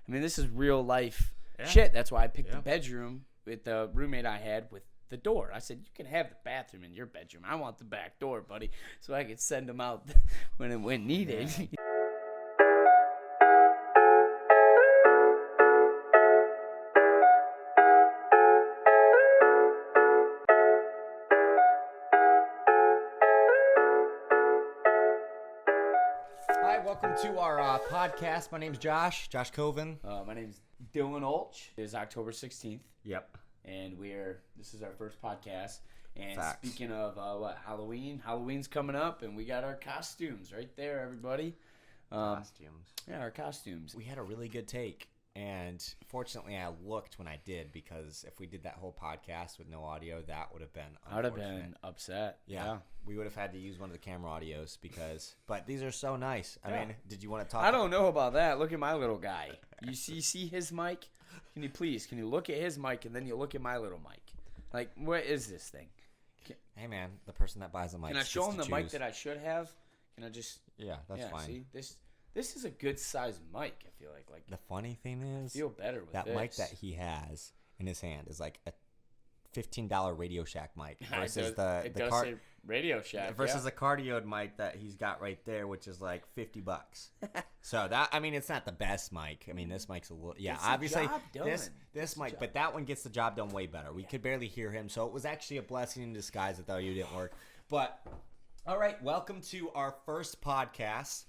I mean, this is real life shit. That's why I picked the bedroom with the roommate I had with the door. I said, you can have the bathroom in your bedroom. I want the back door, buddy, so I could send them out when needed. Yeah. Hi, welcome to our podcast. My name's Josh Coven. My name's Dylan Olch. It is October 16th. Yep. And this is our first podcast. And Facts. Speaking of Halloween, Halloween's coming up, and we got our costumes right there, everybody. Costumes. Yeah, our costumes. We had a really good take, and fortunately I looked when I did, because if we did that whole podcast with no audio, that would have been unfortunate. I would have been upset. Yeah. We would have had to use one of the camera audios but these are so nice. I mean, did you want to talk? I don't know about that. Look at my little guy. You see his mic? Can you look at his mic and then you look at my little mic? Like, what is this thing? Hey man, the person that buys the mic. Can I show him the mic that I should have? Can I just? Yeah, that's fine. See, this is a good sized mic. I feel like the funny thing is, I feel better with that this. mic that he has in his hand is like a $15 Radio Shack mic versus the Radio Shack versus the cardioid mic that he's got right there, which is like $50. So that, I mean, it's not the best mic. I mean, this mic's a little, obviously this mic, but that one gets the job done way better. We could barely hear him, so it was actually a blessing in disguise that the audio didn't work. But all right, welcome to our first podcast.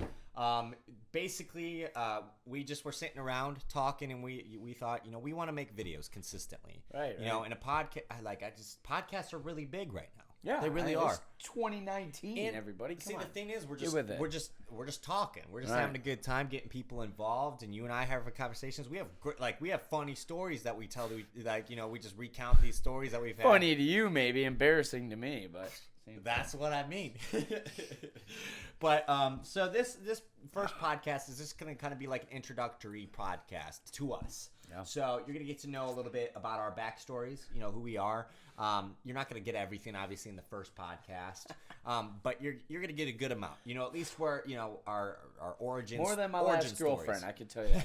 Basically, we just were sitting around talking, and we thought, we want to make videos consistently, right? And a podcast, podcasts are really big right now. Yeah, they really are. It's 2019, and everybody. Come on. The thing is, we're just talking. We're just having a good time, getting people involved, and you and I have conversations. We have funny stories that we tell. We just recount these stories that we've had. Funny to you, maybe embarrassing to me, but that's what I mean. But so this first podcast is just going to kind of be like an introductory podcast to us. Yeah. So you're going to get to know a little bit about our backstories, who we are. You're not going to get everything, obviously, in the first podcast, but you're going to get a good amount. At least where our origins. More than my last girlfriend, I can tell you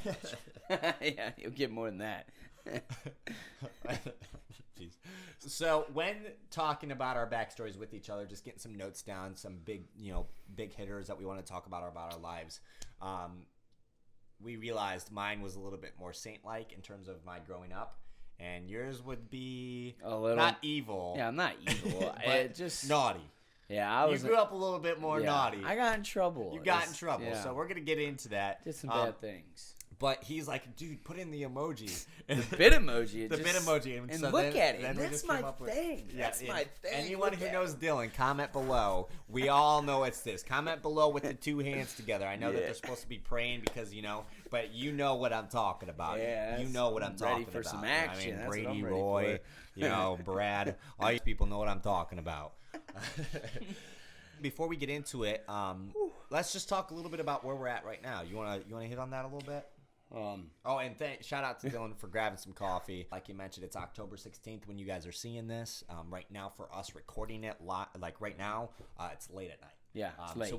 that. Yeah, you'll get more than that. Jeez. So when talking about our backstories with each other, just getting some notes down, some big hitters that we want to talk about our lives. We realized mine was a little bit more saint-like in terms of my growing up, and yours would be a little not evil. Yeah, I'm not evil, but just naughty. Yeah, you grew up a little bit more naughty. I got in trouble. You got in trouble, so we're gonna get into that. Did some bad things. But he's like, dude, put in the emoji. The bit emoji. The bit emoji. And so look at it. That's my thing. That's my thing. Anyone who knows Dylan, comment below. We all know it's this. Comment below with the two hands together. I know that they're supposed to be praying because, but you know what I'm talking about. Yeah, you know what I'm talking about. Ready for some action. I mean, Brady, Roy, Brad. All you people know what I'm talking about. Before we get into it, let's just talk a little bit about where we're at right now. You wanna hit on that a little bit? And shout out to Dylan for grabbing some coffee. Like you mentioned, it's October 16th when you guys are seeing this. Right now, for us recording it, right now, it's late at night. Yeah, it's late. So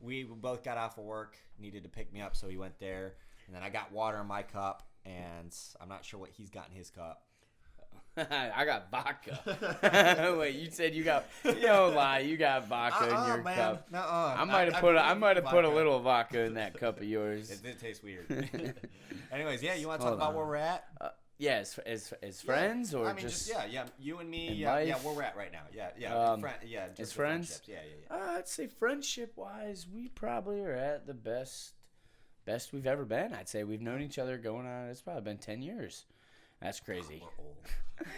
we both got off of work, needed to pick me up, so we went there. And then I got water in my cup, and I'm not sure what he's got in his cup. I got vodka. Wait, you said you got? You don't lie. You got vodka in your cup. I might have put a little vodka in that cup of yours. It did taste weird. Anyways, you want to talk about where we're at? As friends or just you and me. Where we're at right now. Just as friends. Yeah. I'd say friendship wise, we probably are at the best we've ever been. I'd say we've known each other going on. It's probably been 10 years. That's crazy. We're old.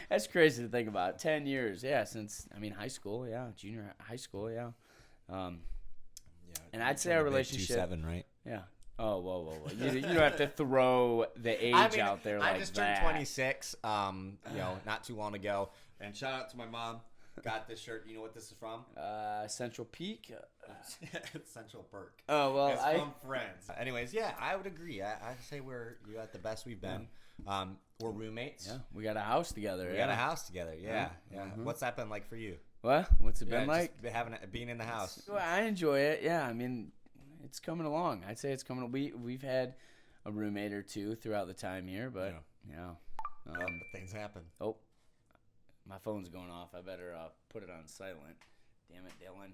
That's crazy to think about. 10 years, since high school, junior high school, and I'd say our relationship. 27, right? Yeah. Oh, whoa. You don't have to throw the age out there like that. I just turned 26, not too long ago. And shout out to my mom. Got this shirt. You know what this is from? Central Peak. Central Perk. Oh well, it's from Friends. Anyways, I would agree. I'd say we're at the best we've been. We're roommates. Yeah, we got a house together. We got a house together. Yeah. Mm-hmm. What's that been like for you? What? What's it been like? Being in the house. Well, I enjoy it. Yeah, I mean, it's coming along. I'd say it's coming. We've had a roommate or two throughout the time here, but but things happen. Oh, my phone's going off. I better put it on silent. Damn it, Dylan.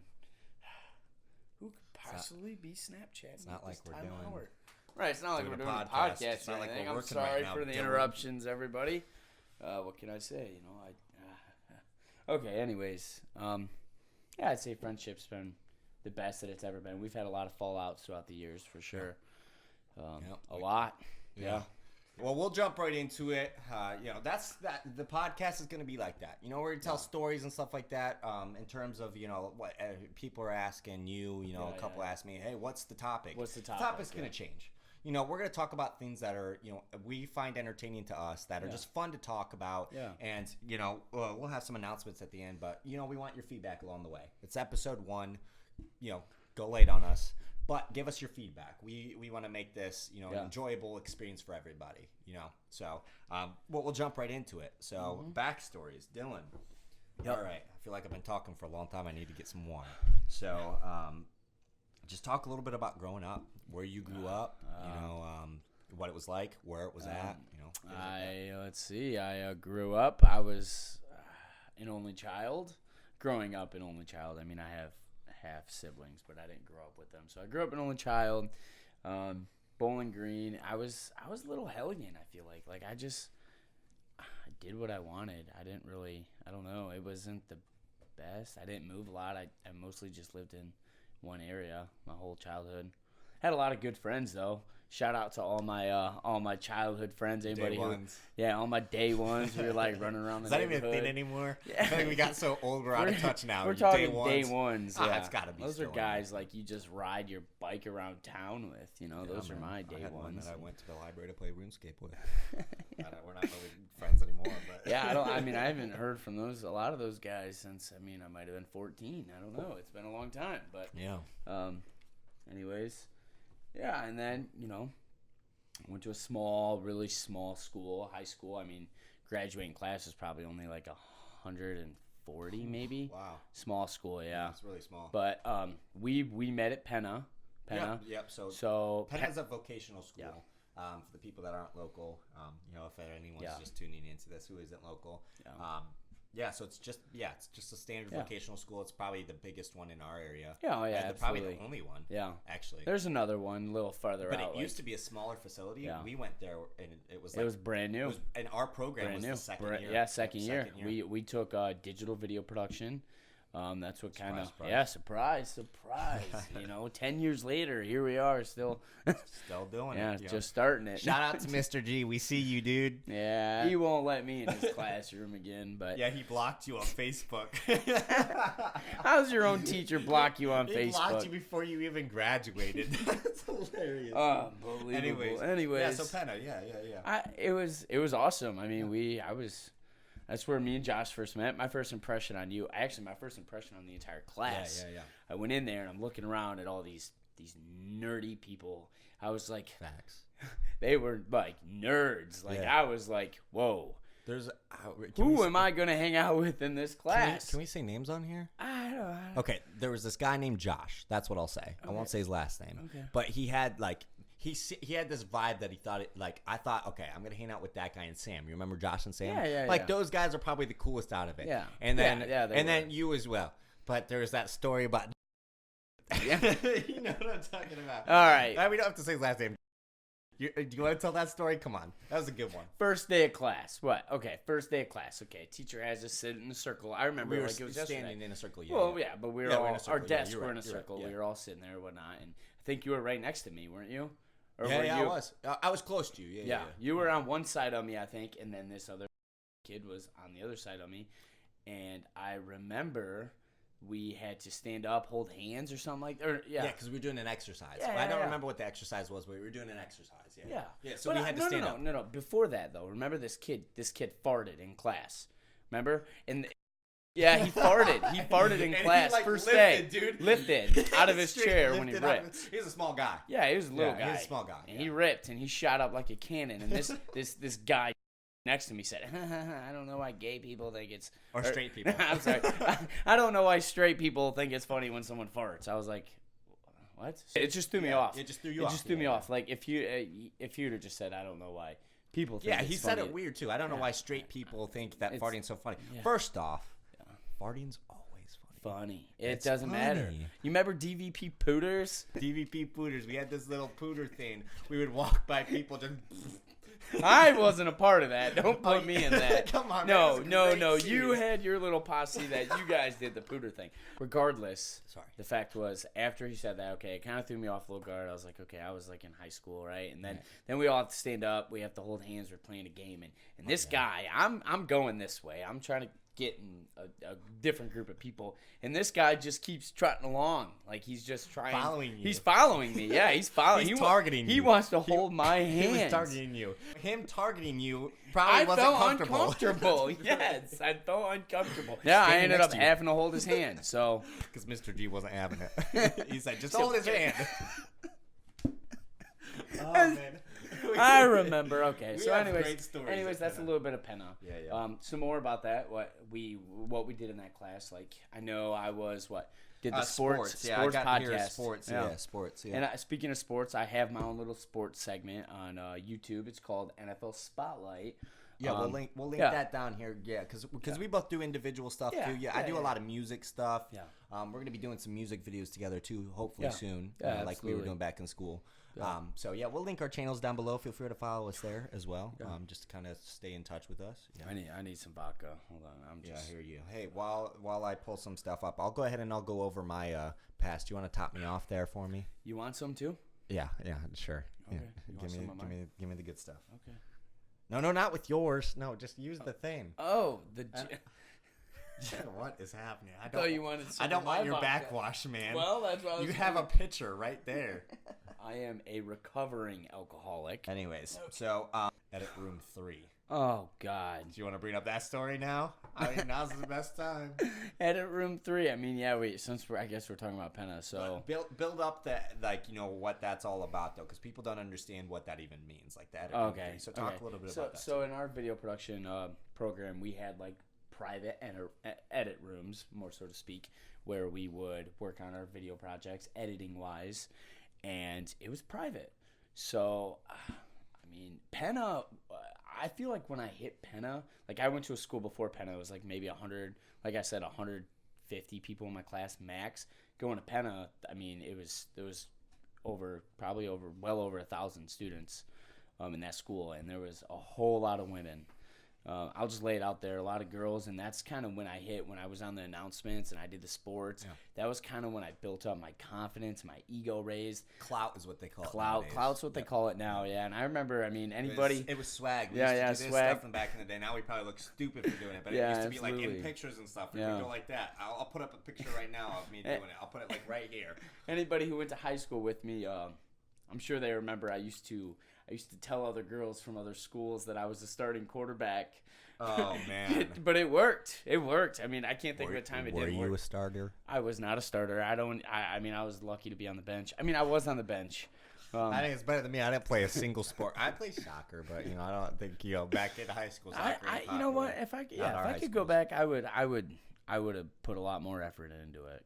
Who could possibly be Snapchatting? It's not like we're doing. Right, it's not like we're doing a podcast. It's not like we're working. I'm sorry for the interruptions, everybody. What can I say? Okay. Anyways, I'd say friendship's been the best that it's ever been. We've had a lot of fallouts throughout the years, for sure. A lot. Yeah. Well, we'll jump right into it. That's that. The podcast is going to be like that. We're going to tell stories and stuff like that. In terms of what people are asking you. A couple asked me, "Hey, what's the topic?" What's the topic? The topic's going to change. We're going to talk about things that are we find entertaining to us, that are just fun to talk about. Yeah. And we'll have some announcements at the end, but we want your feedback along the way. It's episode 1. Go late on us. But give us your feedback. We want to make this, an enjoyable experience for everybody, So, we'll jump right into it. So, Backstories. Dylan. Yep. All right. I feel like I've been talking for a long time. I need to get some water. So, just talk a little bit about growing up, where you grew up, what it was like, where it was at, Let's see. I grew up. I was an only child. Growing up an only child. I mean, I have half siblings, but I didn't grow up with them. So I grew up an only child. Bowling Green. I was a little hellion, I feel like. I did what I wanted. I didn't really, I don't know. It wasn't the best. I didn't move a lot. I mostly just lived in one area my whole childhood. Had a lot of good friends though. Shout out to all my childhood friends. Anybody day ones. All my day ones. We were like running around the neighborhood. Is that even a thing anymore? Yeah. I feel like we got so old we're out of touch now. We're talking day ones. Oh, that's gotta be. Those are guys like you just ride your bike around town with. Those are my day ones. One that I went to the library to play RuneScape with. We're not really friends anymore. But I haven't heard from a lot of those guys since. I might have been 14. I don't know. It's been a long time. But anyways. Yeah, and then, went to a really small school, high school. Graduating class was probably only like 140 maybe. Wow. Small school, yeah. It's really small. But we met at Penta. Yep. So Penta's a vocational school. Yeah. For the people that aren't local, if anyone's just tuning into this who isn't local. Yeah. So it's just a standard vocational school. It's probably the biggest one in our area. Absolutely. Probably the only one. Yeah, actually. There's another one a little farther out. But it used to be a smaller facility. Yeah. We went there and it was brand new. And our program was the second year. Yeah, second year. We took digital video production. That's what kind of surprise. 10 years later, here we are still doing it. Yeah, just starting it. Shout out to Mr. G. We see you, dude. Yeah, he won't let me in his classroom again, but yeah, he blocked you on Facebook. How's your own teacher block you on Facebook? He blocked you before you even graduated. That's hilarious. Unbelievable. Anyways, yeah. So Penta, yeah. It was awesome. That's where me and Josh first met. My first impression on you, my first impression on the entire class. Yeah. I went in there and I'm looking around at all these nerdy people. I was like, facts. They were like nerds. I was like, whoa. Who am I gonna hang out with in this class? Can we say names on here? I don't. Okay, there was this guy named Josh. That's what I'll say. Okay. I won't say his last name. Okay. But he had He had this vibe that he thought I thought, okay, I'm gonna hang out with that guy and Sam. You remember Josh and Sam? Yeah. Those guys are probably the coolest out of it. Yeah. And then you as well. But there's that story about. Yeah. You know what I'm talking about. All right. We don't have to say his last name. Do you want to tell that story? Come on, that was a good one. First day of class. What? Okay, first day of class. Okay, teacher has us sit in a circle. I remember it was standing yesterday. in a circle. But we were all our desks were in a circle. Right. We were all sitting there and whatnot. And I think you were right next to me, weren't you? I was. I was close to you. Yeah. You were on one side of me, I think, and then this other kid was on the other side of me. And I remember we had to stand up, hold hands or something like that. Yeah, because we were doing an exercise. I don't remember what the exercise was, but we were doing an exercise. Yeah. So we had to stand up. No. Before that, though, remember this kid farted in class. Remember? Yeah, he farted. He farted in class first day. Dude. Lifted out of his chair when he ripped. He was a small guy. Yeah, he was a little guy. He was a small guy. And he ripped and he shot up like a cannon. And this guy next to me said, I don't know why gay people think it's... Or straight people. I'm sorry. I don't know why straight people think it's funny when someone farts. I was like, what? It just threw me off. It just threw you off. It just threw me off. Like, if you'd have just said, I don't know why people think he it's said funny. it weird, too. I don't know why straight people think that farting's so funny. Yeah. First off, farting's always funny. It it's doesn't funny. matter. You remember DVP Pooters? DVP Pooters. We had this little pooter thing. We would walk by people just... I wasn't a part of that. Don't put me in that. Come on, no, man, no. You had your little posse that you guys did the pooter thing. Regardless, the fact was, after he said that, okay, it kind of threw me off a little guard. I was like, okay, I was like in high school, right? And then we all have to stand up. We have to hold hands. We're playing a game, and this guy, I'm going this way. I'm trying to get in a different group of people, and this guy just keeps trotting along like he's just trying. Following you. He's following me. Yeah, he's following. He's targeting you. He wants to hold my hand. He was targeting you. Him targeting you probably wasn't comfortable. Uncomfortable. Yes, I felt uncomfortable. Yeah, I ended up having to hold his hand. So because Mr. G wasn't having it, he said, "Just hold his hand." Oh man. I remember. Okay, so anyways, that's a little bit of Penta. Yeah. Some more about that. What we did in that class. Like, I know I was did the sports I got podcast. Here sports. Yeah. And speaking of sports, I have my own little sports segment on YouTube. It's called NFL Spotlight. Yeah, we'll link that down here. Yeah, because we both do individual stuff too. Yeah, I do a lot of music stuff. Yeah, we're gonna be doing some music videos together too. Hopefully soon. Yeah, like we were doing back in school. Yeah. So yeah, we'll link our channels down below. Feel free to follow us there as well. Just to kind of stay in touch with us. Yeah. I need some vodka. Hold on, I hear you. Hey, while I pull some stuff up, I'll go ahead and I'll go over my past. You want to top me off there for me? You want some too? Yeah, sure. Okay. Yeah. Give me the good stuff. Okay. No, not with yours. No, just use the thing. Oh, what is happening? I thought you wanted some I don't want your vodka. backwash, man. Well, that's what I was You have a picture right there. I am a recovering alcoholic. Anyways, so edit room 3. Oh God! Do you want to bring up that story now? I mean, now's the best time. Edit room 3. I mean, yeah. I guess we're talking about Penta. So build up that, like, you know, what that's all about though, because people don't understand what that even means, like the edit room 3. So talk a little bit about that. So in our video production program, we had like private edit rooms, more so to speak, where we would work on our video projects, editing wise, and it was private. So, I mean, Penta. I feel like when I hit Penta, like I went to a school before Penta, it was like maybe 100, like I said, 150 people in my class max. Going to Penta, I mean, there was well over 1,000 students in that school, and there was a whole lot of women. I'll just lay it out there, a lot of girls, and that's kind of when I was on the announcements and I did the sports. Yeah. That was kind of when I built up my confidence, my ego raised. Clout is what they call it. Clout's what they call it now, yeah. And I remember, I mean, anybody. It was swag. We used to do this swag. stuff from back in the day. Now we probably look stupid for doing it, but it used to be like in pictures and stuff. We go like that. I'll put up a picture right now of me doing it. I'll put it like right here. Anybody who went to high school with me, I'm sure they remember I used to tell other girls from other schools that I was a starting quarterback. Oh, man. But it worked. It worked. I mean, I can't think of a time it didn't work. Were you a starter? I was not a starter. I mean, I was lucky to be on the bench. I mean, I was on the bench. I think it's better than me. I didn't play a single sport. I played soccer, but, you know, I don't think, back in high school, soccer. You know what? If I could go back, I would have put a lot more effort into it.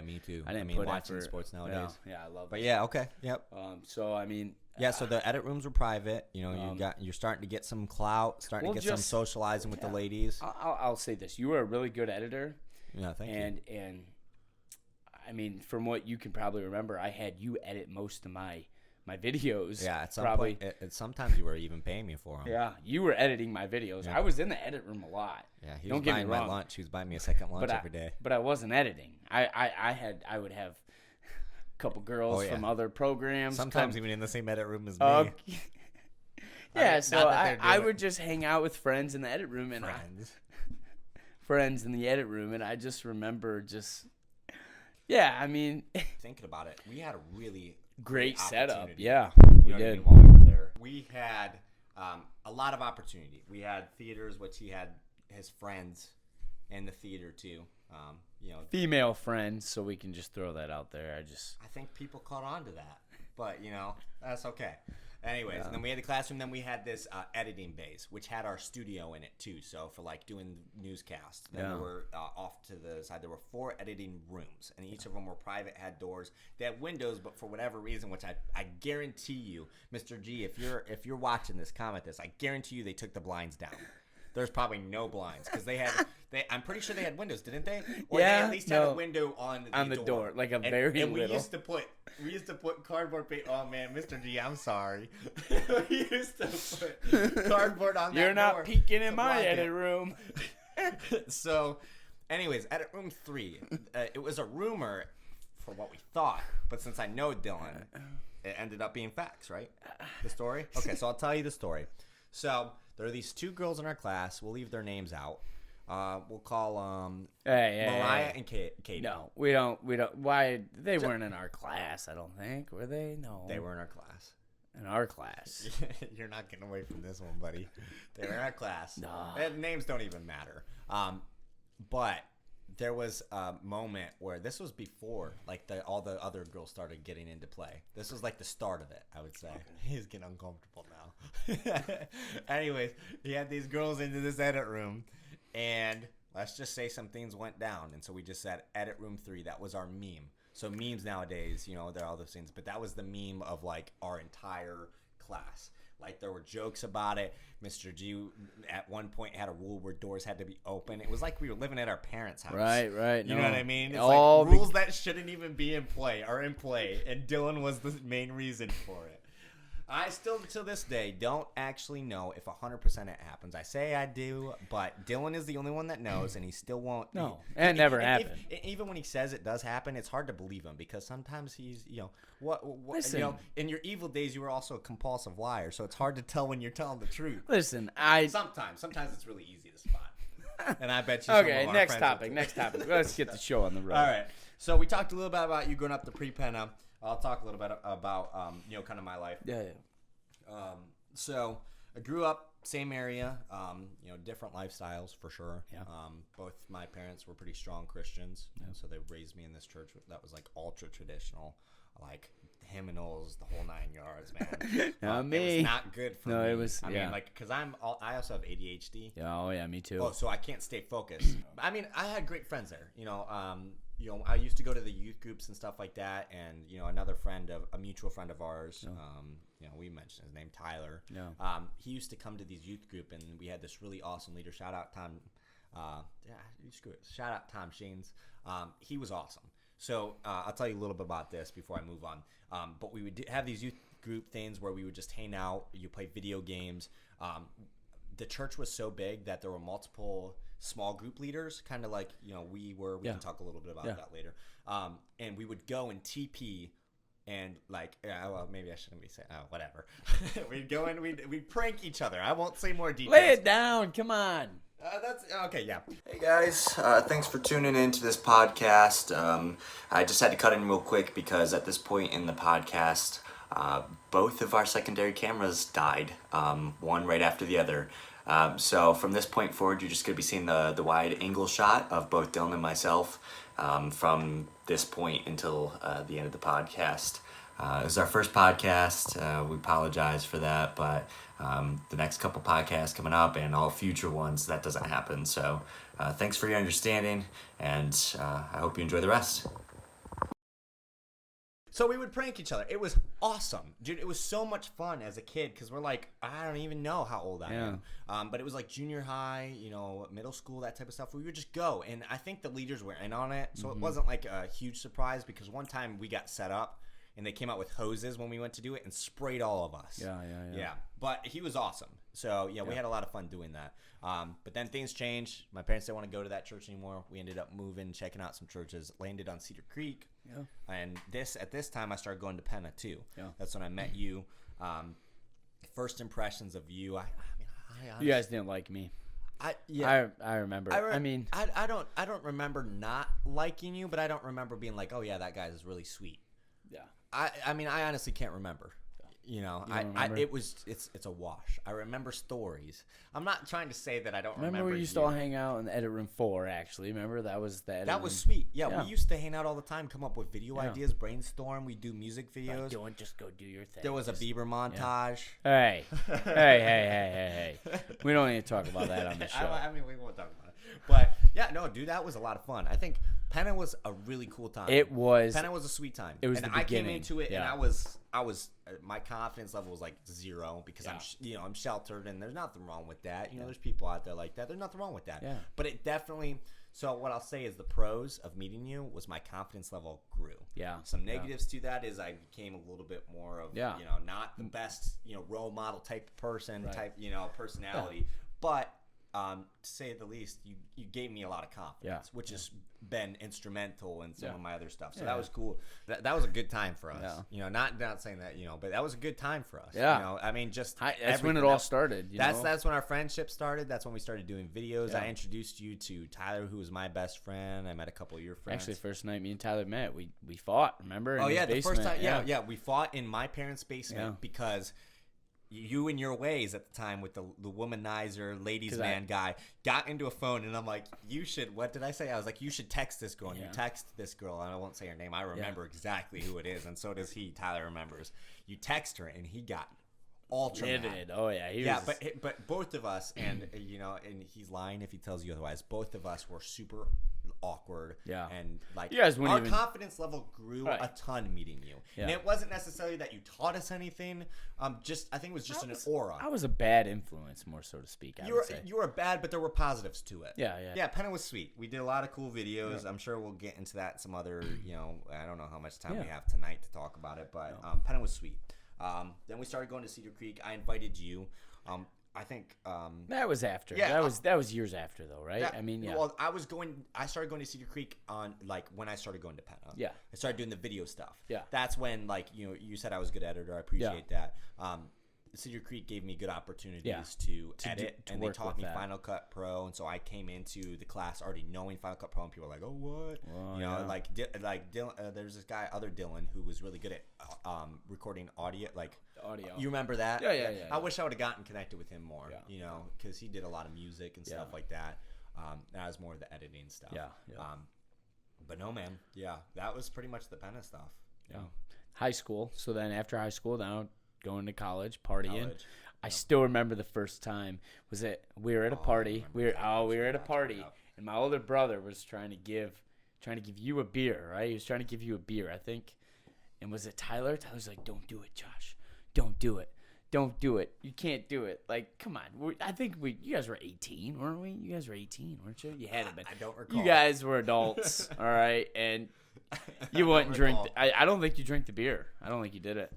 Me too. I didn't put watching effort. Sports nowadays. Yeah, I love it. But yeah, okay, yep. So I mean, so the edit rooms were private. You know, you're starting to get some clout, starting to get some socializing with the ladies. I'll say this: you were a really good editor. Yeah, thank you. And I mean, from what you can probably remember, I had you edit most of my videos. Yeah, at some point, sometimes you were even paying me for them. Yeah, you were editing my videos. Yeah. I was in the edit room a lot. Yeah, he was buying my lunch. He was buying me a second lunch every day. But I wasn't editing. I would have a couple girls from other programs. Sometimes even in the same edit room as me. Yeah, so I would just hang out with friends in the edit room and friends in the edit room, and I just remember I mean, thinking about it, we had a really great setup. Yeah, we did. While we were there, we had a lot of opportunity. We had theaters, which he had his friends in the theater too. Female friends, so we can just throw that out there. I think people caught on to that, but that's okay. Anyways, and then we had the classroom. Then we had this editing base, which had our studio in it too. So for like doing newscasts. Then there were off to the side. There were 4 editing rooms, and each of them were private, had doors. They had windows, but for whatever reason, which I guarantee you, Mr. G, if you're watching this, comment this. I guarantee you they took the blinds down. There's probably no blinds because I'm pretty sure they had windows, didn't they? Or they at least had a window on the door, like a very little. We used to put cardboard paper. Oh man, Mr. G, I'm sorry. We used to put cardboard on that door. You're not peeking in my edit room. So, anyways, edit room 3. It was a rumor for what we thought, but since I know Dylan, it ended up being facts, right? The story. Okay, so I'll tell you the story. So there are these 2 girls in our class. We'll leave their names out. We'll call Mariah and Katie. No, we don't. Why? They weren't in our class, I don't think. Were they? No. They were in our class. In our class. You're not getting away from this one, buddy. They were in our class. No. Names don't even matter. But there was a moment where this was before like all the other girls started getting into play. This was like the start of it, I would say. He's getting uncomfortable now. Anyways, he had these girls into this edit room, and let's just say some things went down, and so we just said edit room 3. That was our meme. So memes nowadays, there are all those things, but that was the meme of like our entire class. Like there were jokes about it. Mr. G at one point had a rule where doors had to be open. It was like we were living at our parents' house. Right. You know what I mean? It's like rules that shouldn't even be in play are in play, and Dylan was the main reason for it. I still, to this day, don't actually know if 100% it happens. I say I do, but Dylan is the only one that knows, and he still won't. No, it never happened. Even when he says it does happen, it's hard to believe him because sometimes he's, Listen, in your evil days, you were also a compulsive liar, so it's hard to tell when you're telling the truth. Listen, Sometimes it's really easy to spot. And I bet you. Okay, next topic. Let's get the show on the road. All right. So we talked a little bit about you growing up to pre-Penta. I'll talk a little bit about kind of my life. Yeah. So I grew up same area, different lifestyles for sure. Yeah. Both my parents were pretty strong Christians, so they raised me in this church that was like ultra traditional, like hymnals, the whole 9 yards, man. Not me. It was not good for me. No, it was. I mean, like, because I also have ADHD. Oh yeah, me too. Oh, so I can't stay focused. I mean, I had great friends there. I used to go to the youth groups and stuff like that, and another a mutual friend of ours. We mentioned his name, Tyler. Yeah. He used to come to these youth group, and we had this really awesome leader. Shout out Tom. Shout out Tom Shanes. He was awesome. So I'll tell you a little bit about this before I move on. But we would have these youth group things where we would just hang out. You play video games. The church was so big that there were multiple small group leaders, kind of like we were. We can talk a little bit about that later. And we would go and TP. And maybe I shouldn't be saying. Oh, whatever. We'd go in. We'd prank each other. I won't say more details. Lay it down. Come on. That's okay. Yeah. Hey guys, thanks for tuning in to this podcast. I just had to cut in real quick because at this point in the podcast, both of our secondary cameras died. One right after the other. So from this point forward, you're just going to be seeing the wide angle shot of both Dylan and myself from this point until the end of the podcast. It was our first podcast. We apologize for that, but the next couple podcasts coming up and all future ones, that doesn't happen. So thanks for your understanding, and I hope you enjoy the rest. So we would prank each other. It was awesome. Dude, it was so much fun as a kid because we're like, I don't even know how old I am. But it was like junior high, middle school, that type of stuff. We would just go. And I think the leaders were in on it. So it wasn't like a huge surprise because one time we got set up and they came out with hoses when we went to do it and sprayed all of us. Yeah. But he was awesome. So, we had a lot of fun doing that. But then things changed. My parents didn't want to go to that church anymore. We ended up moving, checking out some churches, landed on Cedar Creek. Yeah. And at this time, I started going to Penta too. Yeah. That's when I met you. First impressions of you. I you guys didn't like me. I remember. I don't remember not liking you, but I don't remember being like, oh yeah, that guy is really sweet. Yeah. I honestly can't remember. You know, it's a wash. I remember stories. I'm not trying to say that I don't remember. We used to all hang out in the edit room 4, actually. Remember? That was the edit That room. was sweet. Yeah, we used to hang out all the time, come up with video ideas, brainstorm. We do music videos. Like, just go do your thing. There was a Bieber montage. Yeah. Hey. We don't need to talk about that on the show. I mean, we won't talk about it. But, yeah, no, dude, that was a lot of fun. I think Penta was a really cool time. It was. Penta was a sweet time. It was and the beginning. I came into it, and I was my confidence level was like 0 because I'm sheltered, and there's nothing wrong with that. You know, there's people out there like that. There's nothing wrong with that. Yeah. But it definitely. So what I'll say is the pros of meeting you was my confidence level grew. Yeah. Some negatives to that is I became a little bit more of you know, not the best, you know, role model type person type, you know, personality, but to say the least, you gave me a lot of confidence, which has been instrumental in some of my other stuff. So that was cool. That was a good time for us. Yeah. You know, not saying that, you know, but that was a good time for us. Yeah. You know, I mean, just that's when it all started. That's when our friendship started. That's when we started doing videos. I introduced you to Tyler, who was my best friend. I met a couple of your friends. Actually, first night me and Tyler met, we fought. Remember? Oh yeah, the first time. Yeah, we fought in my parents' basement because. You and your ways at the time with the womanizer, ladies man guy got into a phone, and I'm like, you should. What did I say? I was like, you should text this girl. And you text this girl, and I won't say her name. I remember exactly who it is, and so does he. Tyler remembers. You text her, and he got ultra mad. Oh yeah, but both of us, and you know, and he's lying if he tells you otherwise. Both of us were super awkward. Yeah, and like you guys our confidence level grew a ton meeting you, and it wasn't necessarily that you taught us anything. I think it was just an aura. I was a bad influence, more so to speak. You were bad, but there were positives to it. Yeah. Penta was sweet. We did a lot of cool videos. I'm sure we'll get into that some other. You know, I don't know how much time we have tonight to talk about it, but Penta was sweet. Then we started going to Cedar Creek. I invited you. I think that was after. Yeah, that was years after though, right? I mean, Well, I started going to Cedar Creek on like when I started going to Penta. Yeah. I started doing the video stuff. Yeah. That's when like you said I was a good editor. I appreciate that. Cedar Creek gave me good opportunities to edit, and they taught me Final Cut Pro, and so I came into the class already knowing Final Cut Pro, and people were like, "Oh, what?" You know, like Dylan, there's this guy, other Dylan, who was really good at recording audio. You remember that? Yeah. I wish I would have gotten connected with him more. You know, because he did a lot of music and stuff like that. That was more of the editing stuff. Yeah. But no, man. Yeah, that was pretty much the Penta stuff. Yeah. High school. So then after high school, now. Going to college, partying. I still remember the first time. We were at a party. We were at a party, and my older brother was trying to give you a beer, right? He was trying to give you a beer, I think. And was it Tyler? Tyler's like, "Don't do it, Josh. Don't do it. Don't do it. You can't do it. Like, come on." I think you guys were 18, weren't we? You guys were 18, weren't you? You had to be. I don't recall. You guys were adults, all right? And you wouldn't drink. I don't think you drank the beer. I don't think you did it.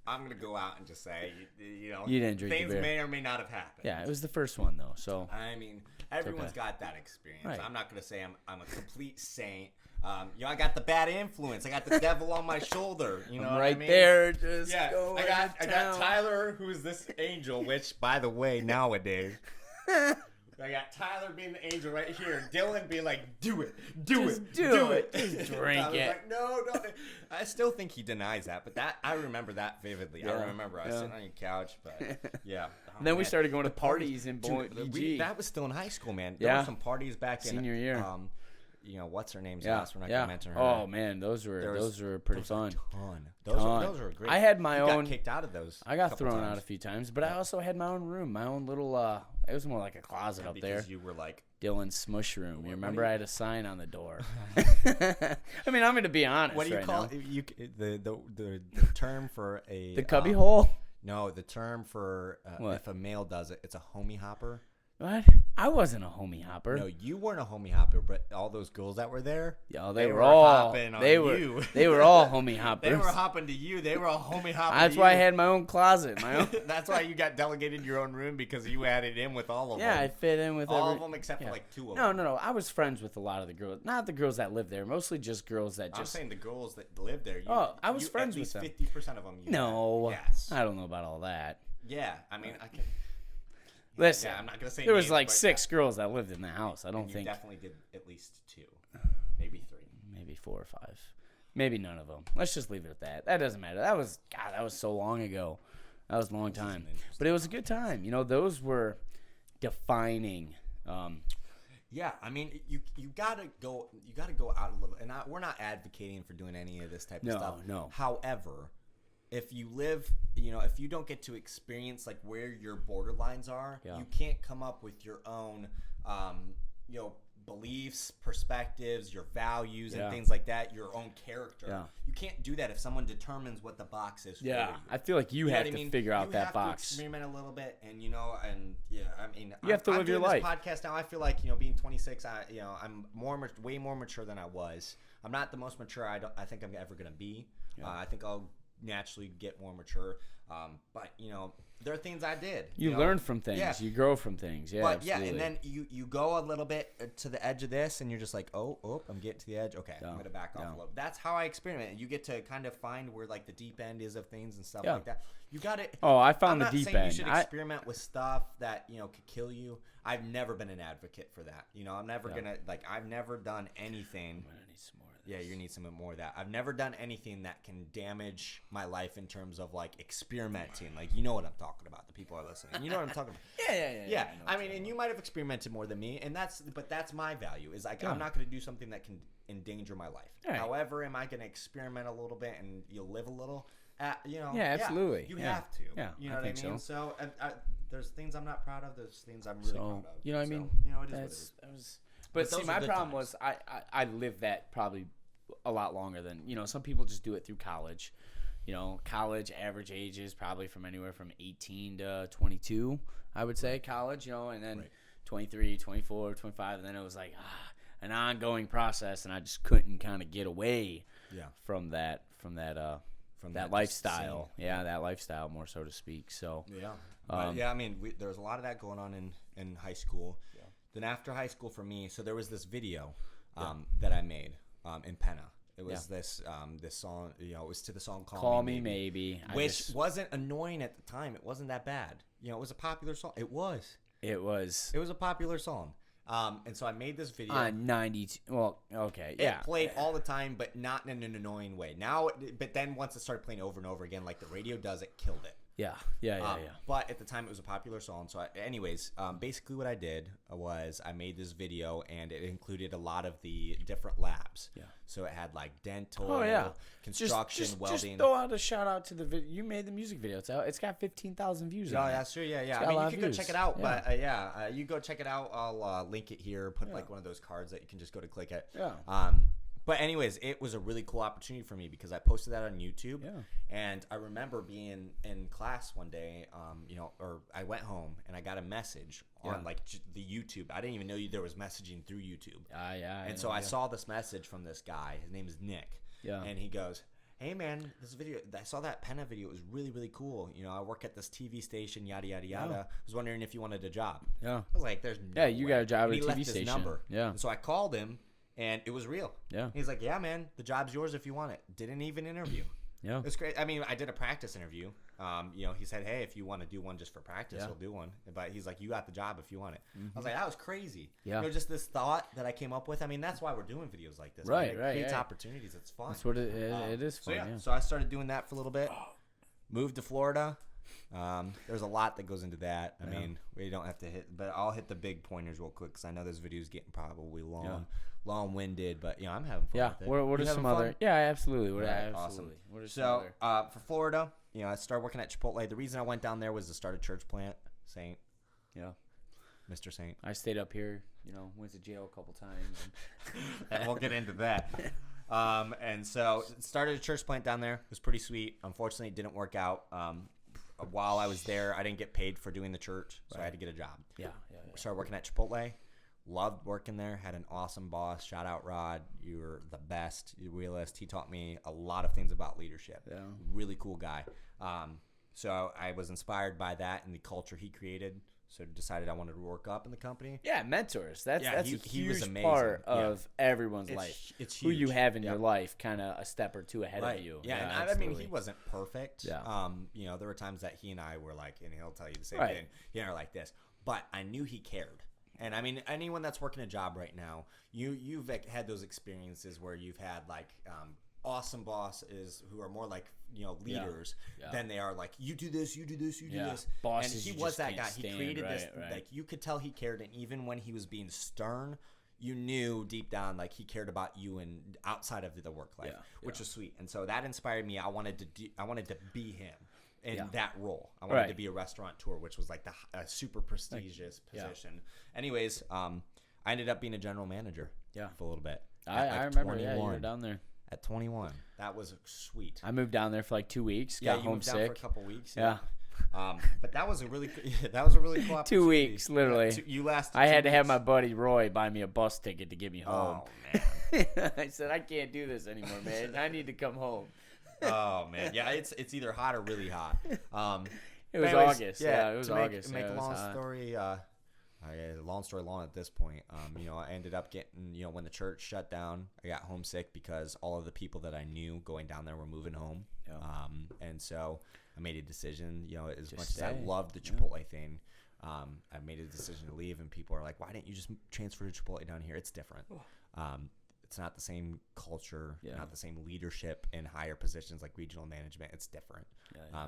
I'm going to go out and just say, you know, you didn't drink things the beer. May or may not have happened. Yeah, it was the first one, though. So I mean, everyone's got that experience. Right. I'm not going to say I'm a complete saint. You know, I got the bad influence. I got the devil on my shoulder. You know, right what I mean? there. Just I got Tyler, who's this angel. Which, by the way, nowadays. I got Tyler being the angel right here. Dylan being like, do it. Just drink it. Like, no. I still think he denies that, but I remember that vividly. Yeah. I remember I was sitting on your couch, but yeah. And then we started going to parties in BG. That was still in high school, man. There were some parties back in senior year. You know, what's her name's house? We're not gonna mention her. Oh man, those were pretty fun. Those were great. I had my own. Got kicked out of those. I got thrown out a few times, but I also had my own room, my own little. It was more like a closet up there. Because you were like Dylan's smush room. You remember I had a sign on the door. I mean, I'm going to be honest. What do you call the term for a the cubby hole? No, the term for if a male does it, it's a homie hopper. What? I wasn't a homie hopper. No, you weren't a homie hopper, but all those girls that were there, they were all hopping on you. They were all homie hoppers. They were hopping to you. They were all homie hopping. That's why I had my own closet. That's why you got delegated your own room because you added in with all of them. Yeah, I fit in with all of them except for like 2 of them. No. I was friends with a lot of the girls. Not the girls that lived there. Mostly just girls that just. I'm saying the girls that lived there. I was friends with them. 50% of them. No. Yes. I don't know about all that. Yeah, I mean, I can. Listen, I'm not gonna say there was like 6 girls that lived in the house. I don't think you definitely did at least 2, maybe 3, maybe 4 or 5. Maybe none of them. Let's just leave it at that. That doesn't matter. That was so long ago. That was a long time. But it was a good time. Those were defining. Yeah, I mean, you gotta go out a little. And we're not advocating for doing any of this type of stuff. No. However, if you live, if you don't get to experience like where your borderlines are, you can't come up with your own, beliefs, perspectives, your values, and things like that, your own character. Yeah. You can't do that if someone determines what the box is for you. I feel like you have to figure out that box. You have to experiment a little bit, and you have to live your life. This podcast now, I feel like being 26, I'm way more mature than I was. I'm not the most mature I think I'm ever gonna be. Yeah. I think I'll naturally get more mature, but there are things I did. You learn from things. You grow from things. Yeah, but absolutely. And then you go a little bit to the edge of this, and you're just like, oh, I'm getting to the edge. Okay, I'm gonna back off a little. That's how I experiment. You get to kind of find where like the deep end is of things and stuff like that. You got it. Oh, I found the deep end. You should experiment with stuff that could kill you. I've never been an advocate for that. I'm never gonna I've never done anything. I'm gonna need some more. Yeah, you need some more of that. I've never done anything that can damage my life in terms of like experimenting. Like, you know what I'm talking about. The people are listening. You know what I'm talking about. Yeah. I mean, and you might have experimented more than me, and that's my value. Is like I'm not going to do something that can endanger my life. Right. However, am I going to experiment a little bit and you'll live a little? Yeah, absolutely. You have to. Yeah, you know what I mean. So there's things I'm not proud of. There's things I'm really proud of. You know what I mean? It is what it is. But see, my problem was I lived that probably a lot longer than some people just do it through college. College average age is probably from anywhere from 18 to 22, I would say, college, and then 23, 24, 25, and then it was like an ongoing process, and I just couldn't kind of get away from that lifestyle. That lifestyle, more so to speak. So I mean, there was a lot of that going on in high school. Then after high school for me, so there was this video that I made in Penta. It was this song, it was to the song Call Me Maybe. Which wasn't annoying at the time. It wasn't that bad. It was a popular song. It was a popular song. And so I made this video. On 92. Well, okay. Yeah. It played all the time, but not in an annoying way. But then once it started playing over and over again, like the radio does, it killed it. Yeah. But at the time, it was a popular song. So, basically what I did was I made this video, and it included a lot of the different labs. Yeah. So it had like dental, construction, welding. Just throw out a shout out to the video. You made the music video. It's got 15,000 views. Oh, that's true. Yeah. I mean, you can go check it out. Yeah. But you go check it out. I'll link it here. Put like one of those cards that you can just go to click it. Yeah. But anyways, it was a really cool opportunity for me because I posted that on YouTube. Yeah. And I remember being in class one day, or I went home and I got a message on like the YouTube. I didn't even know there was messaging through YouTube. And so I saw this message from this guy. His name is Nick. Yeah. And he goes, "Hey man, this video, I saw that Penta video. It was really, really cool. I work at this TV station, yada, yada, yada. I was wondering if you wanted a job." Yeah. I was like, there's no way. You got a job at a TV station. His number. Yeah. And so I called him. And it was real. Yeah. He's like, "Yeah, man, the job's yours if you want it." Didn't even interview. Yeah. It was great. I mean, I did a practice interview. He said, "Hey, if you want to do one just for practice, he'll do one." But he's like, "You got the job if you want it." Mm-hmm. I was like, that was crazy. Yeah. Just this thought that I came up with. I mean, that's why we're doing videos like this. Right, It creates opportunities. It's fun. That's what it is fun. So I started doing that for a little bit. Moved to Florida. There's a lot that goes into that. I mean, we don't have to but I'll hit the big pointers real quick because I know this video is getting probably long-winded, but I'm having fun. Yeah, with it. What are some other? Yeah, absolutely. Awesome. What are some other? For Florida, I started working at Chipotle. The reason I went down there was to start a church plant. Saint. Yeah. Mr. Saint. I stayed up here. Went to jail a couple times. And we'll get into that. And so started a church plant down there. It was pretty sweet. Unfortunately, it didn't work out. While I was there, I didn't get paid for doing the church, so I had to get a job. Yeah. Started working at Chipotle. Loved working there. Had an awesome boss. Shout out Rod. You were the best. You realist. He taught me a lot of things about leadership. Yeah. Really cool guy. So I was inspired by that and the culture he created. So decided I wanted to work up in the company. Yeah, mentors. That's a huge part of everyone's life. It's huge. Who you have in your life, kind of a step or two ahead of you. Yeah, and I mean, he wasn't perfect. Yeah. There were times that he and I were like, and he'll tell you the same thing. Like this. But I knew he cared. And I mean, anyone that's working a job right now, you've had those experiences where you've had like awesome bosses who are more like leaders than they are like you do this, you do this, you do this. Bosses, and he was that guy. He created this like you could tell he cared, and even when he was being stern, you knew deep down like he cared about you and outside of the work life, which was sweet. And so that inspired me. I wanted to be him in that role. I wanted to be a restaurateur, which was like a super prestigious position. Anyways, I ended up being a general manager for a little bit. I remember, you were down there. At 21. That was sweet. I moved down there for like 2 weeks. Got homesick. Moved down for a couple weeks. Yeah. But that was a really cool 2 weeks, literally. You lasted. I had to have my buddy Roy buy me a bus ticket to get me home. Oh man. I said I can't do this anymore, man. I need to come home. Oh man, yeah. It's either hot or really hot. It was August. Yeah, it was August. Make a long story. Long story long at this point. I ended up getting, when the church shut down, I got homesick because all of the people that I knew going down there were moving home. Yeah. And so I made a decision, as much as I loved the Chipotle thing, I made a decision to leave, and people are like, why didn't you just transfer to Chipotle down here? It's different. It's not the same culture, not the same leadership in higher positions like regional management. It's different.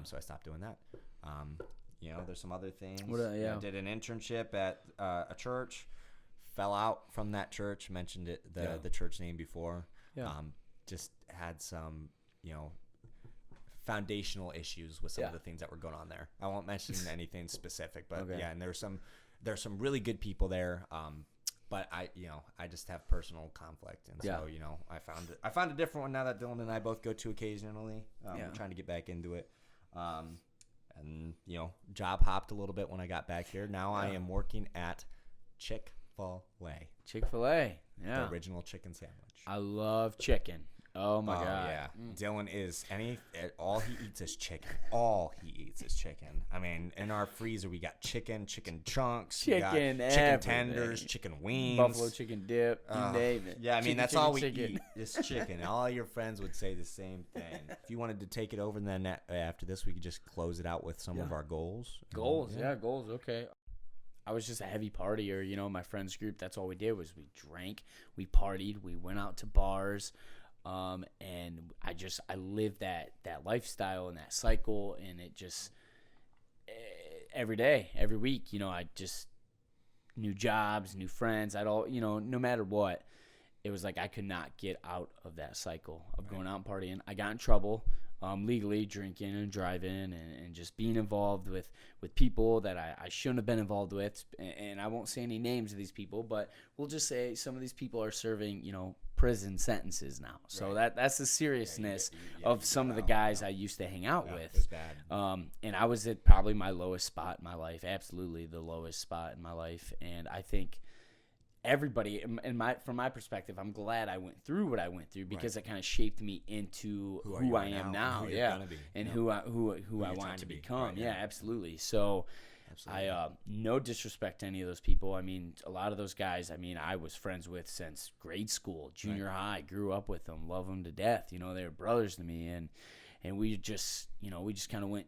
So I stopped doing that. There's some other things. I did an internship at a church, fell out from that church, mentioned the church name before. Just had some, foundational issues with some of the things that were going on there. I won't mention anything specific, but and there's some really good people there. But I just have personal conflict, and so I found a different one now that Dylan and I both go to occasionally. I'm trying to get back into it. And, job hopped a little bit when I got back here. Now I am working at Chick-fil-A. Chick-fil-A, the original chicken sandwich. I love chicken. Oh, my God. Yeah. Dylan all he eats is chicken. All he eats is chicken. I mean, in our freezer, we got chicken chunks, chicken tenders, chicken wings. Buffalo chicken dip, you name it. Yeah, I mean, that's all we eat is chicken. All your friends would say the same thing. If you wanted to take it over, then after this, we could just close it out with some of our goals. Goals, okay. I was just a heavy partier, my friends group, that's all we did was we drank, we partied, we went out to bars. And I lived that lifestyle and that cycle, and it just every day, every week, I just new jobs, new friends. No matter what, it was like I could not get out of that cycle of going out and partying. I got in trouble legally, drinking and driving, and just being involved with people that I shouldn't have been involved with. And I won't say any names of these people, but we'll just say some of these people are serving, prison sentences now. So that's the seriousness of some of the guys I used to hang out with. It's bad. And I was at probably my lowest spot in my life, absolutely the lowest spot in my life. And I think everybody, from my perspective, I'm glad I went through what I went through because it kind of shaped me into who I am now, and who I wanted to become. Absolutely. So. Absolutely. No disrespect to any of those people. I mean, a lot of those guys, I was friends with since grade school, junior high, grew up with them, love them to death. They were brothers to me. And we just kind of went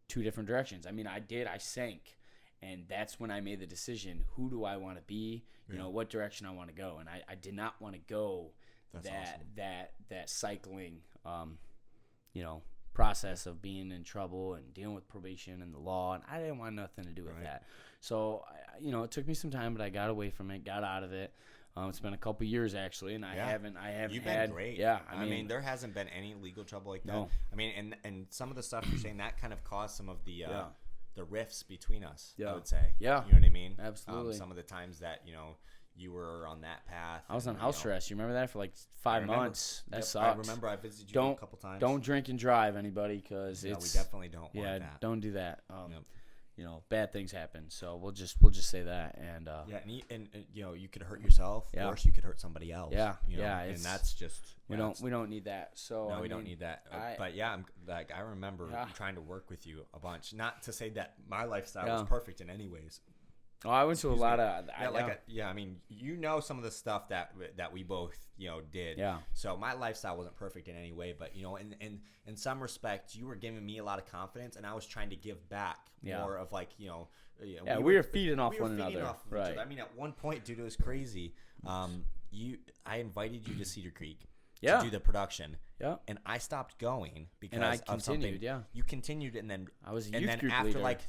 two different directions. I sank. And that's when I made the decision, who do I want to be? What direction I want to go. And I did not want to go that cycling, process of being in trouble and dealing with probation and the law, and I didn't want nothing to do with that. So, it took me some time, but I got away from it, got out of it. It's been a couple years actually, and I haven't. You've had, been great. Yeah, I mean, there hasn't been any legal trouble like that. No. And some of the stuff you're saying that kind of caused some of the rifts between us. Yeah. I would say. Yeah. You know what I mean? Absolutely. Some of the times that you were on that path. I was on house arrest. You remember that for like 5 months? That sucked. I remember I visited you a couple times. Don't drink and drive, anybody, because we definitely don't want that. Don't do that. Bad things happen. So we'll just say that. And and you could hurt yourself. Yeah. Worse, you could hurt somebody else. Yeah. And that's just we don't need that. So no, we don't need that. But I remember trying to work with you a bunch. Not to say that my lifestyle was perfect in any ways. Oh, I went to a lot of some of the stuff that we both did. Yeah. So my lifestyle wasn't perfect in any way, but in some respects, you were giving me a lot of confidence, and I was trying to give back more of like we were feeding off one another. Right. I mean, at one point, dude, it was crazy. I invited you to Cedar Creek. to do the production. Yeah. And I stopped going because and I of continued, something. yeah. You continued, and then I was a and youth then group after leader. like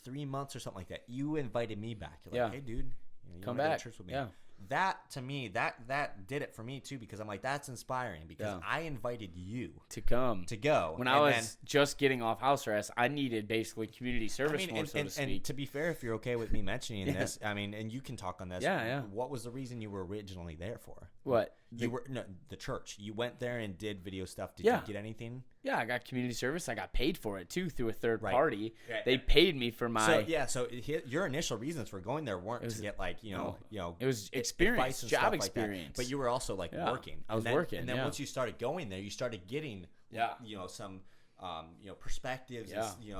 3 months or something like that, you invited me back. You're like, hey, dude, you come wanna go back. to church with me? Yeah. That to me, that did it for me too, because I'm like, that's inspiring, because I invited you to come to go when I was just getting off house arrest. I needed basically community service, so to speak. And to be fair, if you're okay with me mentioning this, I mean, and you can talk on this. Yeah. What was the reason you were originally there for? What? The church. You went there and did video stuff. Did you get anything? Yeah, I got community service. I got paid for it too through a third party. Yeah, they paid me for my. So your initial reasons for going there weren't to get like it was experience, job experience. But you were also like working. I was working. And then once you started going there, you started getting some perspectives,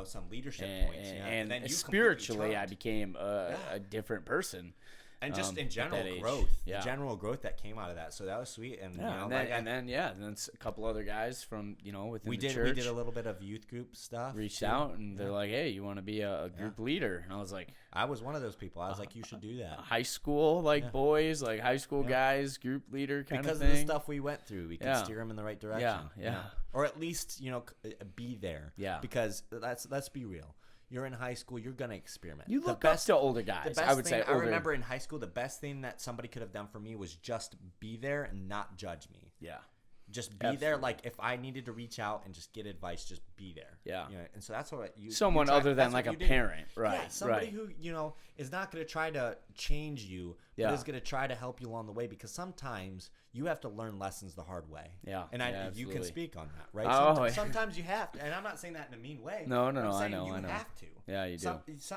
some leadership points, and then you spiritually I became a different person. And just in general growth, the general growth that came out of that. So that was sweet. And then a couple other guys from within the church. We did a little bit of youth group stuff. Reached out and they're like, "Hey, you want to be a group leader?" And I was like, I was one of those people. I was like, "You should do that." High school boys, like high school guys, group leader kind because of thing. Because of the stuff we went through, we could steer them in the right direction. Yeah. Or at least be there. Yeah. Because let's be real. You're in high school. You're gonna experiment. You look up to older guys. I would say. I remember in high school, the best thing that somebody could have done for me was just be there and not judge me. Yeah. Just be there. Like if I needed to reach out and just get advice, just be there. Yeah. And so that's what someone other than like a parent, right? Yeah. Somebody who is not going to try to change you, but is going to try to help you along the way, because sometimes you have to learn lessons the hard way. Yeah. And you can speak on that, right? Sometimes you have to, and I'm not saying that in a mean way. No. I'm saying I know. You have to. Yeah, you do.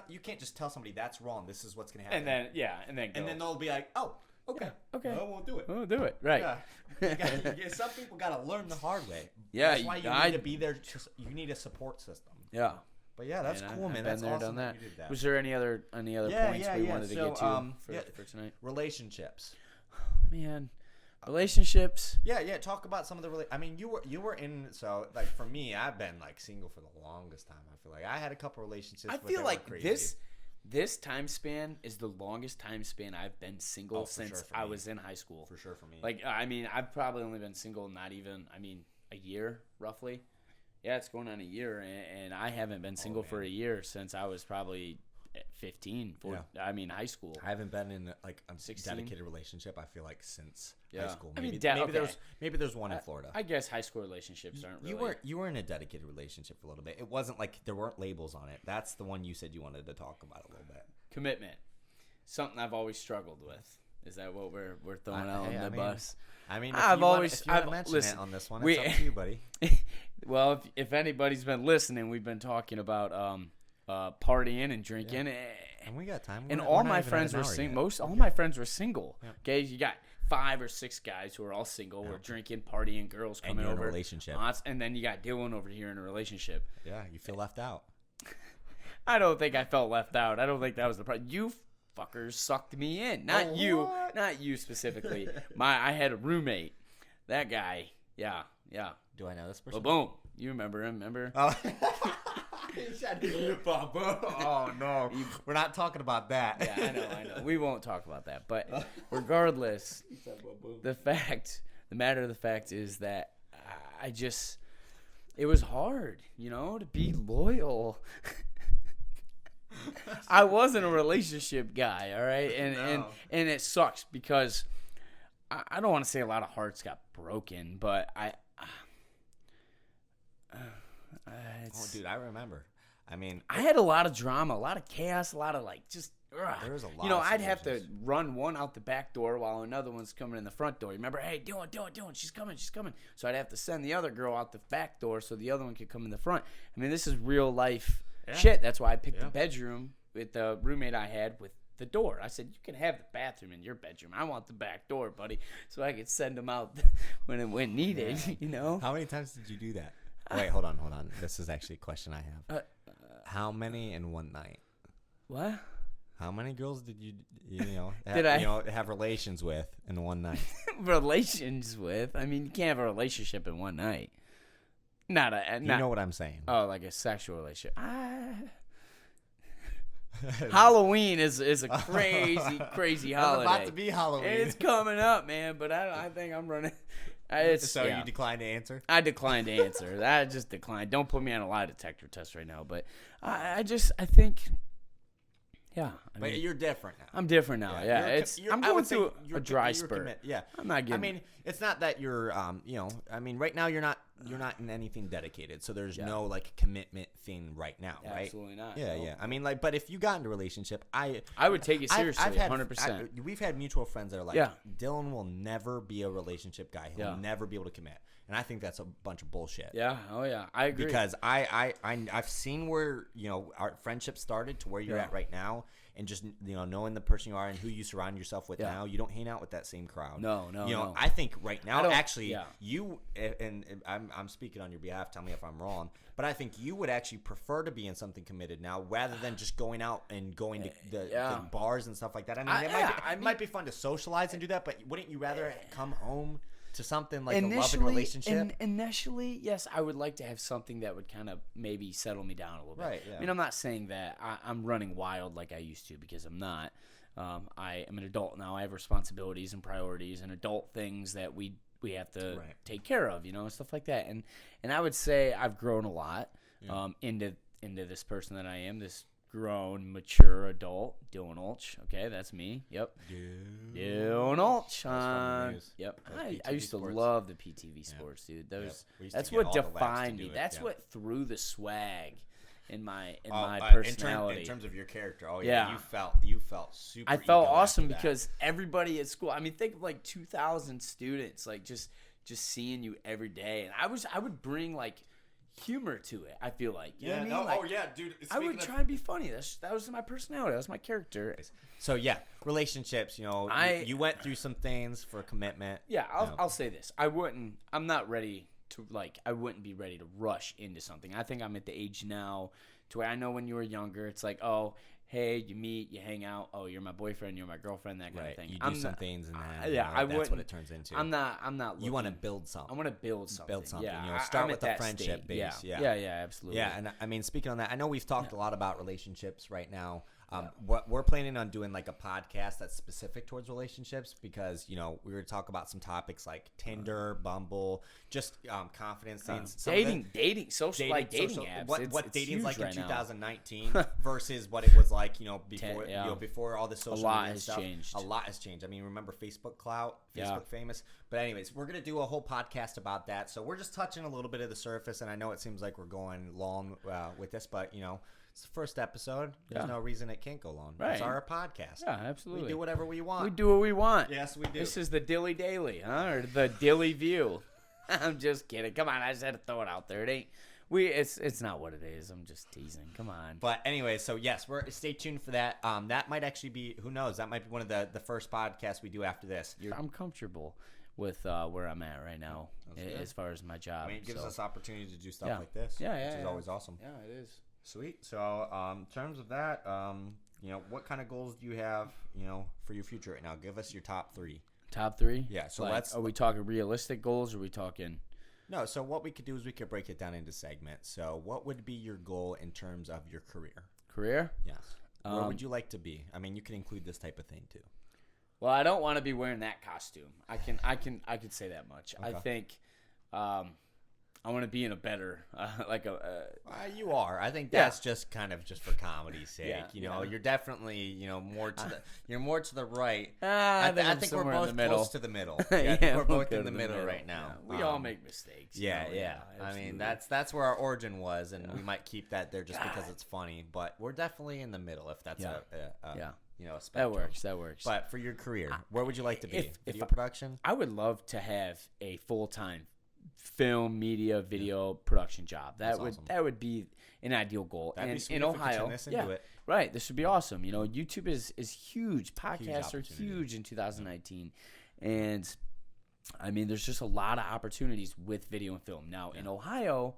You can't just tell somebody that's wrong. This is what's going to happen. And then they'll be like, oh. Okay. No, we'll do it. We'll do it. Right. Yeah. Some people got to learn the hard way. Yeah. That's why you need to be there. You need a support system. Yeah. But yeah, that's cool, man. That's awesome. Done that. You did that. Was there any other points we wanted to get to for tonight? Relationships. Man. Relationships. Yeah. Talk about some of the. I mean, you were in. So like for me, I've been like single for the longest time. I feel like I had a couple relationships. I feel like this time span is the longest time span I've been single since I was in high school. For sure for me. Like, I mean, I've probably only been single a year, roughly. Yeah, it's going on a year, and I haven't been single for a year since I was probably 15. High school. I haven't been in like a 16? dedicated relationship, I feel like, since high school. Maybe there's one in Florida. I guess high school relationships aren't really. You were in a dedicated relationship for a little bit. It wasn't like there weren't labels on it. That's the one you said you wanted to talk about a little bit. Commitment. Something I've always struggled with. Is that what we're throwing out on the bus? I mean, I've mentioned it on this one. It's up to you, buddy. Well, if anybody's been listening, we've been talking about partying and drinking, and we got time. And all my friends were single. All my friends were single. Yeah. Okay, you got 5 or 6 guys who are all single. We're drinking, partying, girls coming over. In a relationship. And then you got Dylan over here in a relationship. Yeah, you feel left out. I don't think I felt left out. I don't think that was the problem. You fuckers sucked me in. Not you specifically. I had a roommate. That guy. Yeah. Do I know this person? Boom. You remember him, remember? Oh. Oh no. We're not talking about that. Yeah, I know. We won't talk about that. But regardless, the matter of the fact is that it was hard, to be loyal. I wasn't a relationship guy, all right? And it sucks because I don't want to say a lot of hearts got broken, but dude, I remember. I mean, I had a lot of drama, a lot of chaos, a lot of just. There was a lot. I'd have to run one out the back door while another one's coming in the front door. Remember, hey, Dylan, she's coming. So I'd have to send the other girl out the back door so the other one could come in the front. I mean, this is real life shit. That's why I picked the bedroom with the roommate I had with the door. I said, you can have the bathroom in your bedroom. I want the back door, buddy, so I could send them out when needed. How many times did you do that? Wait, hold on. This is actually a question I have. How many in one night? What? How many girls did you have relations with in one night? Relations with? I mean, you can't have a relationship in one night. You know what I'm saying? Oh, like a sexual relationship. Halloween is a crazy holiday. It's about to be Halloween. It's coming up, man. But I think I'm running. So you declined to answer? I declined to answer. I just declined. Don't put me on a lie detector test right now. But I think. Yeah, but you're different now. I'm different now. Yeah, I'm going through a dry spurt. Yeah, I'm not getting. I mean, it's not that you're, I mean, right now you're not in anything dedicated, so there's no like commitment thing right now, right? Absolutely not. Yeah, yeah. I mean, like, but if you got into a relationship, I would take it seriously, 100%. We've had mutual friends that are like, Dylan will never be a relationship guy. He'll never be able to commit. And I think that's a bunch of bullshit. Yeah. Oh, yeah. I agree. Because I've seen where, our friendship started to where you're at right now. And just, knowing the person you are and who you surround yourself with now, you don't hang out with that same crowd. No. I think right now, actually, you, and I'm speaking on your behalf, tell me if I'm wrong, but I think you would actually prefer to be in something committed now rather than just going out and going to the bars and stuff like that. I mean, it might be fun to socialize and do that, but wouldn't you rather come home to something like a loving relationship? Initially, yes, I would like to have something that would kind of maybe settle me down a little bit. Right, yeah. I mean, I'm not saying that I'm running wild like I used to, because I'm not. I am an adult now. I have responsibilities and priorities and adult things that we have to take care of, stuff like that. And I would say I've grown a lot into this person that I am, this grown, mature adult, Dylan Ulch. Okay, that's me. Yep. Dylan Ulch. Yep. I used to love the PTV sports, dude. That's what defined me. That's what threw the swag in my personality. In terms of your character. Oh yeah. You felt super. I felt awesome because everybody at school. I mean, think of like 2,000 students, like just seeing you every day, and I would bring like humor to it. I feel like, you know what I mean? Like, dude. I would try and be funny. That was my personality. That was my character. So relationships. You went through some things for commitment. Yeah, I'll say this. I'm not ready to I wouldn't be ready to rush into something. I think I'm at the age now to where I know when you were younger, it's like, oh, hey, you meet, you hang out. Oh, you're my boyfriend, you're my girlfriend, that kind of thing. You do some things and that. That's what it turns into. I'm not looking. You want to build something. I want to build something. Yeah. Start with the friendship base. Yeah, absolutely. Yeah, and I mean, speaking on that, I know we've talked a lot about relationships right now. What we're planning on doing like a podcast that's specific towards relationships because we were to talk about some topics like Tinder, Bumble, just confidence things, dating, social apps. What dating's like in 2019 now. Versus what it was like before before all the social media stuff. Changed. A lot has changed. I mean, remember Facebook Clout, Facebook Famous. But anyways, we're gonna do a whole podcast about that. So we're just touching a little bit of the surface, and I know it seems like we're going long with this, but it's the first episode. There's no reason it can't go long. Right. It's our podcast. Yeah, absolutely. We do whatever we want. We do what we want. Yes, we do. This is the Dilly Daily, or the Dilly View. I'm just kidding. Come on, I just had to throw it out there. It ain't. It's not what it is. I'm just teasing. Come on. But anyway, so yes, stay tuned for that. That might actually be, who knows? That might be one of the first podcasts we do after this. I'm comfortable with where I'm at right now as far as my job. I mean, it gives us opportunity to do stuff like this. Which is always awesome. Yeah, it is. Sweet. So, in terms of that, what kind of goals do you have, for your future right now? Give us your top 3. Top 3? Yeah. So are we talking realistic goals, or are we talking? No. So what we could do is we could break it down into segments. So what would be your goal in terms of your career? Career? Yes. Where would you like to be? I mean, you can include this type of thing too. Well, I don't want to be wearing that costume. I can say that much. Okay. I think. I want to be in a better, you are. I think that's just kind of just for comedy's sake. You're definitely, more to the right. I think we're both close to the middle. We're both in the middle right now. Yeah. We all make mistakes. Yeah. I mean, that's where our origin was, and we might keep that there just because it's funny. But we're definitely in the middle, if that's a spectrum. That works. But for your career, where would you like to be? Video production? I would love to have a full-time film, media, video production job. That would be an ideal goal. That'd and in Ohio, right. This would be awesome. YouTube is huge. Podcasts are huge in 2019, and I mean, there's just a lot of opportunities with video and film. Now in Ohio,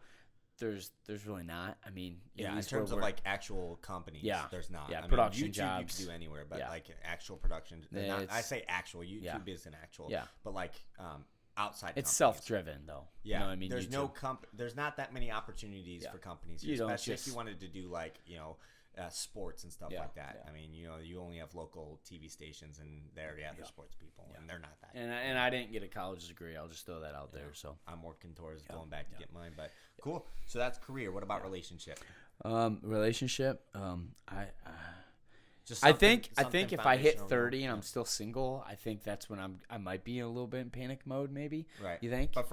there's really not. I mean, in terms of like actual companies, there's not. Yeah, I production YouTube, jobs you can do anywhere, but like actual production. I say actual. YouTube isn't actual. Yeah, but like outside. It's self-driven though. Yeah, you know what I mean, there's there's not that many opportunities for companies, especially if you wanted to do like sports and stuff like that. Yeah. I mean, you only have local TV stations, and they already have their sports people, and they're not that. And I didn't get a college degree. I'll just throw that out there. So I'm working towards going back to get mine. But cool. So that's career. What about relationship? Relationship. Just I think if I hit foundational 30 and I'm still single, I think that's when I might be a little bit in panic mode. Maybe. Right. You think? But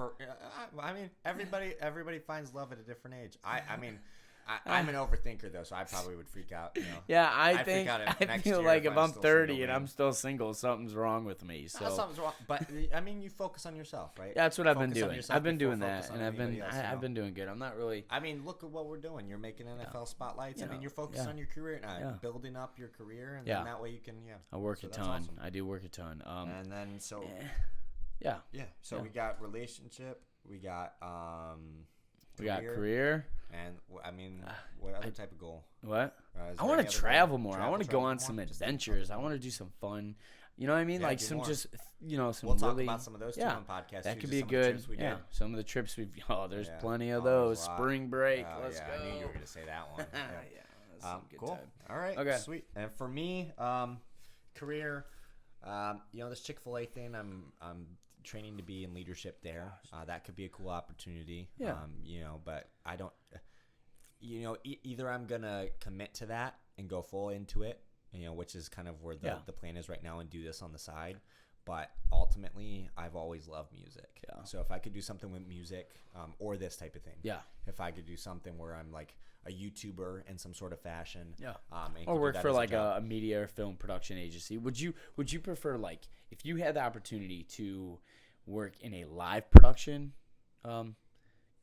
I mean, everybody finds love at a different age. I mean. I'm an overthinker though, so I probably would freak out. Yeah, I feel like if I'm 30 and I'm still single, something's wrong with me. So something's wrong. But I mean, you focus on yourself, right? That's what I've been doing. I've been doing that, and I've been doing good. I'm not really. I mean, look at what we're doing. You're making NFL spotlights. I mean, you're focused on your career now, building up your career, and then that way you can. I work a ton. Awesome. I do work a ton. And then so. Yeah. So we got relationship. We got We got career. And I mean, what other type of goal? What? I want to travel more. I want to go on some adventures. I want to do some fun. You know what I mean? Like some just, some we'll talk really, about some of those too on podcasts. That could be good. Some of the trips there's plenty of those. Spring break. Let's go. I knew you were going to say that one. That's a good cool. time. All right. Okay. Sweet. And for me, career, this Chick-fil-A thing, I'm training to be in leadership there. That could be a cool opportunity. Yeah. But I don't. Either I'm gonna commit to that and go full into it, which is kind of where the plan is right now, and do this on the side. But ultimately, I've always loved music. Yeah. So if I could do something with music, or this type of thing. Yeah. If I could do something where I'm like a YouTuber in some sort of fashion. Yeah. And or work for like a media or film production agency. Would you prefer, like, if you had the opportunity to work in a live production kind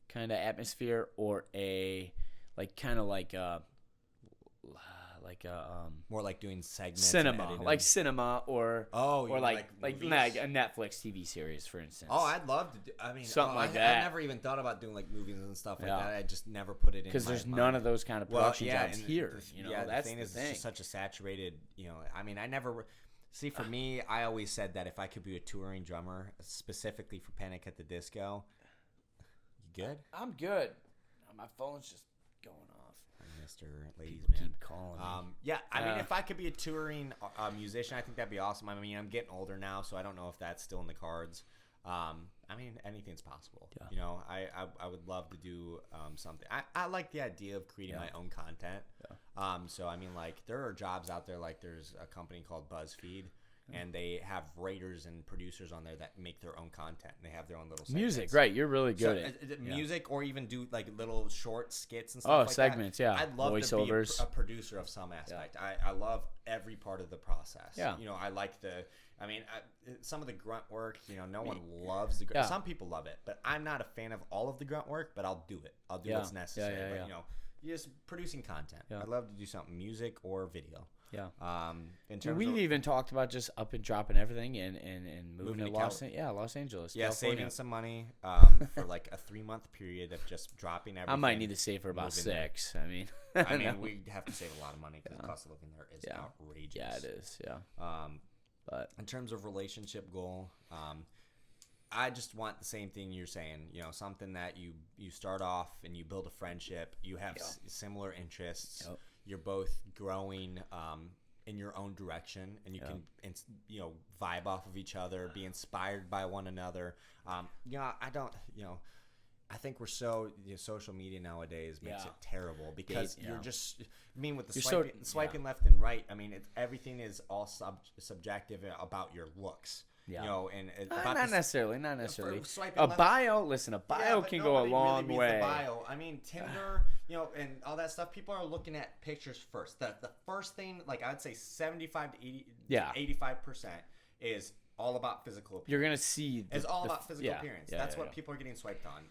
of atmosphere, or a more like doing segments, cinema, or like a Netflix TV series, for instance? Oh, I'd love to do. I mean, something like that. I never even thought about doing like movies and stuff like that. I just never put it in because there's mind. none of those kind of production jobs here. That's the thing. It's just such a saturated. I mean, I never. See, for me, I always said that if I could be a touring drummer, specifically for Panic at the Disco. You good? I'm good. My phone's just going off. Mr. Ladies People Man. keep calling me. I mean, if I could be a touring musician, I think that'd be awesome. I mean, I'm getting older now, so I don't know if that's still in the cards. I mean, anything's possible. Yeah. I would love to do something. I like the idea of creating my own content. Yeah. So I mean, like, there are jobs out there. Like, there's a company called BuzzFeed, and they have writers and producers on there that make their own content, and they have their own little segments. Music, right? You're really good at music, or even do like little short skits and stuff like segments, that. yeah. I'd love Voiceovers. to be a producer of some aspect. I love every part of the process. Yeah. I like some of the grunt work, no one loves the grunt. Yeah. Some people love it, but I'm not a fan of all of the grunt work, but I'll do it. I'll do what's necessary. But, just producing content. Yeah. I'd love to do something, music or video. Yeah. We've even talked about just up and dropping everything and moving to Los Angeles. Yeah, California. saving some money for like a 3-month period of just dropping everything. I might need to save for about 6. I mean, we have to save a lot of money because the cost of living there is outrageous. Yeah, it is. Yeah. But in terms of relationship goal, I just want the same thing you're saying. Something that you start off and you build a friendship. You have similar interests. Yep. You're both growing in your own direction, and you can vibe off of each other, be inspired by one another. I think we're so social media nowadays makes it terrible because you're just. I mean, with the swiping left and right. I mean, everything is all subjective about your looks. Yeah. Not necessarily. A bio can go a long way. The bio. I mean, Tinder, and all that stuff. People are looking at pictures first. The first thing, like, I'd say 75 to 85% is all about physical appearance. You're gonna see. It's all about physical appearance. That's what people are getting swiped on.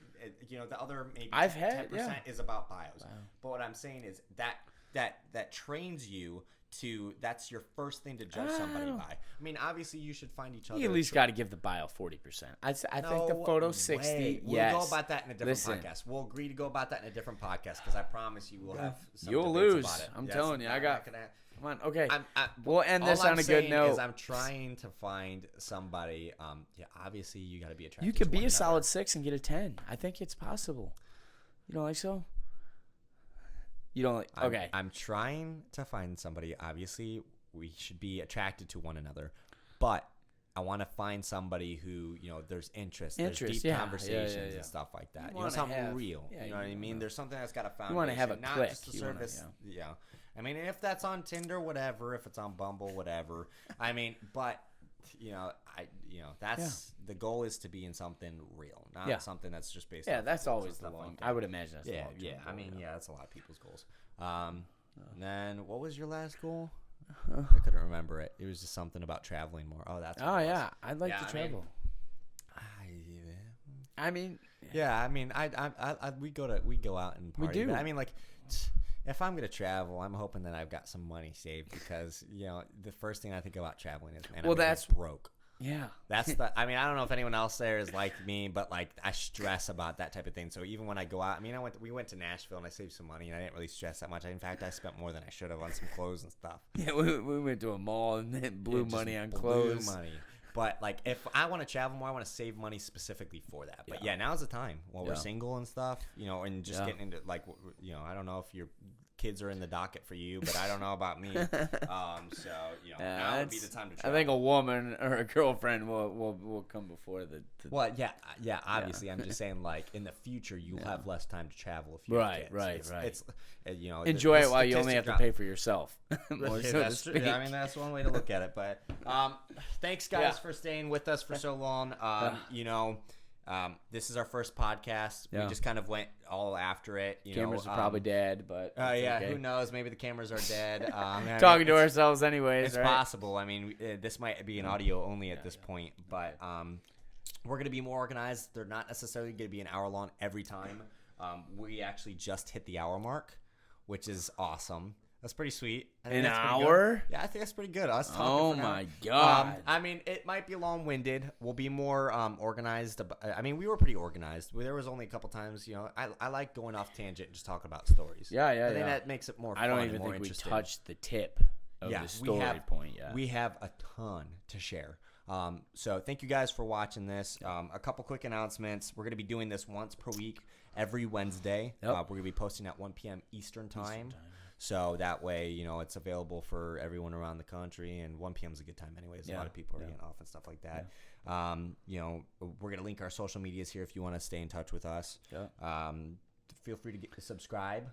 The other maybe 10% is about bios. Wow. But what I'm saying is that trains you to, that's your first thing to judge somebody by. I mean, obviously you should find each other. You at least got to give the bio 40%. I think the photo 60. We'll go about that in a different podcast. We'll agree to go about that in a different podcast because I promise you we'll have some You'll debates lose. about it. I'm telling you. Come on. Okay. We'll end this on a good note. I'm trying to find somebody. Obviously you got to be attracted. You could be a solid 6 and get a 10. I think it's possible. You don't like so? You don't like, okay. I'm trying to find somebody. Obviously, we should be attracted to one another, but I want to find somebody who, there's interest, there's deep conversations and stuff like that. Something real. You know what I mean? There's something that's got a foundation. You want to have a not click. Just the service. I mean, if that's on Tinder, whatever. If it's on Bumble, whatever. I mean, but that's the goal is to be in something real, not something that's just based. Yeah, that's always the long. I would imagine that's the long. Yeah. I mean, that's a lot of people's goals. And then what was your last goal? I couldn't remember it. It was just something about traveling more. Oh, that's. Oh yeah, I'd like to travel. We go out and party. We do. But, I mean, like, if I'm gonna travel, I'm hoping that I've got some money saved because the first thing I think about traveling is that's broke. Yeah, that's I don't know if anyone else there is like me, but like I stress about that type of thing. So even when I go out, we went to Nashville and I saved some money and I didn't really stress that much. In fact, I spent more than I should have on some clothes and stuff. Yeah, we went to a mall and blew money on clothes. But like, if I want to travel more, I want to save money specifically for that. But now's the time while we're single and stuff, and just getting into like, I don't know if your kids are in the docket for you, but I don't know about me. Now would be the time to travel. I think a woman or a girlfriend will come before the. Well, yeah. Obviously, I'm just saying, like in the future, you'll have less time to travel if you have kids. Right. It's enjoy it while you only have to pay for yourself. That's true. I mean, that's one way to look at it. But thanks, guys, for staying with us for so long. This is our first podcast. We just kind of went all after it. Cameras are probably dead, but okay. Who knows? Maybe the cameras are dead. Talking to ourselves anyways. It's possible. I mean, this might be an audio only at this point, but we're going to be more organized. They're not necessarily going to be an hour long every time. We actually just hit the hour mark, which is awesome. That's pretty sweet. An hour? Yeah, I think that's pretty good. Oh my god! I mean, it might be long-winded. We'll be more organized. We were pretty organized. There was only a couple times. I like going off tangent and just talking about stories. Yeah. I think that makes it more fun. I don't even think we touched the tip of the story point yet. We have a ton to share. So thank you guys for watching this. A couple quick announcements. We're going to be doing this once per week, every Wednesday. Yep. We're going to be posting at 1 p.m. Eastern time. So that way, it's available for everyone around the country, and 1 p.m. is a good time anyways. A lot of people are getting off and stuff like that. Yeah. We're going to link our social medias here if you want to stay in touch with us. Yeah. Feel free to subscribe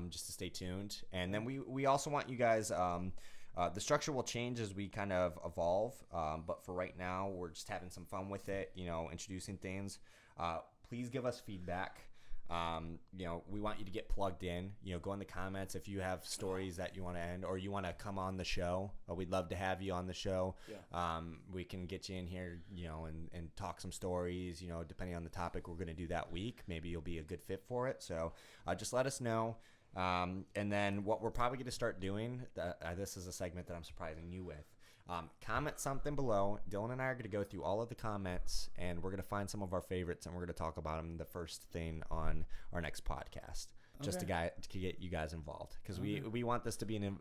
just to stay tuned. And then we also want you guys the structure will change as we kind of evolve, but for right now, we're just having some fun with it, introducing things. Please give us feedback. We want you to get plugged in. Go in the comments if you have stories that you want to end or you want to come on the show. We'd love to have you on the show. Yeah. We can get you in here, and talk some stories, depending on the topic we're going to do that week. Maybe you'll be a good fit for it. So just let us know. And then what we're probably going to start doing, this is a segment that I'm surprising you with. Comment something below. Dylan and I are going to go through all of the comments, and we're going to find some of our favorites, and we're going to talk about them the first thing on our next podcast, just to get you guys involved, because we want this to be maybe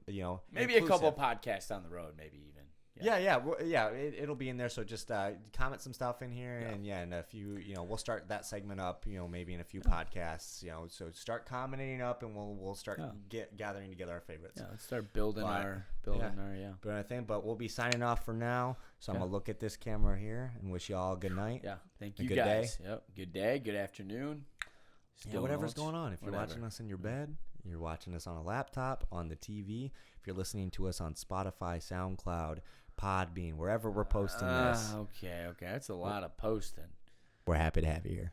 inclusive. A couple podcasts down the road, maybe even. Yeah. It'll be in there. So just comment some stuff in here, and a few, we'll start that segment up, maybe in a few podcasts, So start commenting up, and we'll start gathering together our favorites. Yeah, let's start building our thing. But we'll be signing off for now. So I'm gonna look at this camera here and wish you all a good night. Yeah, thank you guys. Day. Yep, good day, good afternoon. Whatever's going on. If you're watching us in your bed, you're watching us on a laptop, on the TV. If you're listening to us on Spotify, SoundCloud, Podbean, wherever we're posting this. Okay. That's a lot of posting. We're happy to have you here.